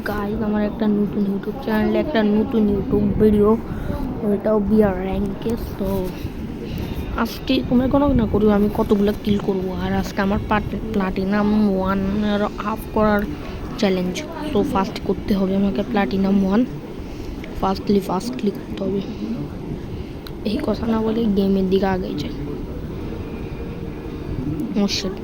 Guys, আমার একটা নতুন ইউটিউব চ্যানেলে একটা নতুন ইউটিউব ভিডিও, ওইটাও বিয়ার র্যাঙ্কে। তো আজকে তোমরা কোনো না করি আমি কতগুলো কিল করব, আর আজকে আমার প্লাটিনাম 1 হাফ করার চ্যালেঞ্জ। তো ফার্স্ট করতে হবে আমাকে প্লাটিনাম 1 ফার্স্টলি করতে হবে। এই কথা না বলে গেমের দিকে আগে যায়। মুশকিল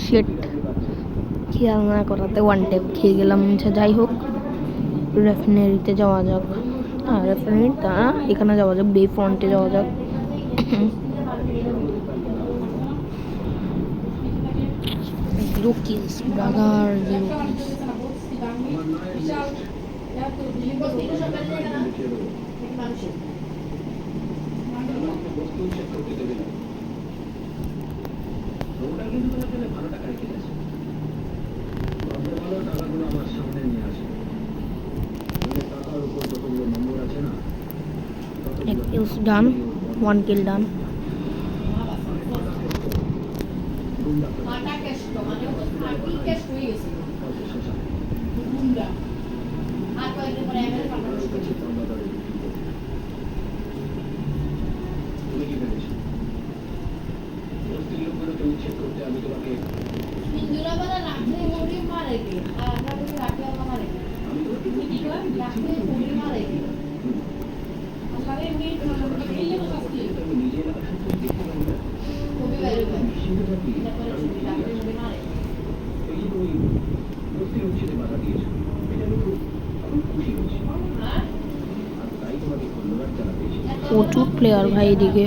শিট, খেয়াল না করাতে ওয়ান টেপ খেয়ে গেলাম। যাই হোক, রেফিনারিতে যাওয়া যাক। রেফিনারি তা এখানে যাওয়া যাক, বে ফ্রন্টে যাওয়া যাক। Zero kills brother, zero kills. এক kills done, 1 kill done. প্রচুর প্লেয়ার ভাই এদিকে।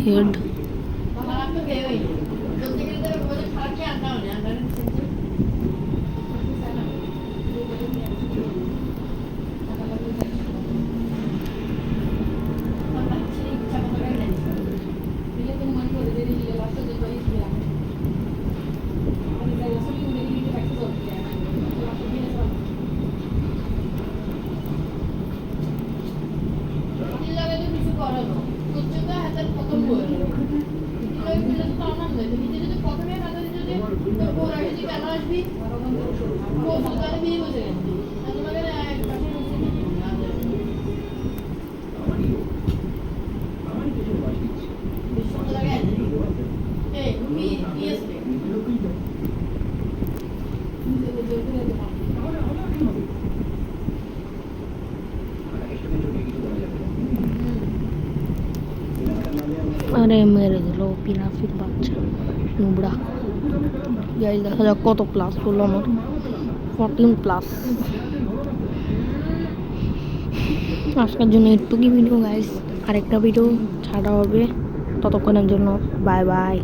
হেড আরে মেরে দিল পিনাফির বাচ্চা নুবড়া। যাই দেখা যাক কত প্লাস হলো আমার। 14+। আজকের জন্য একটুকুই ভিডিও গাইস, আরেকটা ভিডিও ছাড়া হবে। ততক্ষণের জন্য বাই বাই।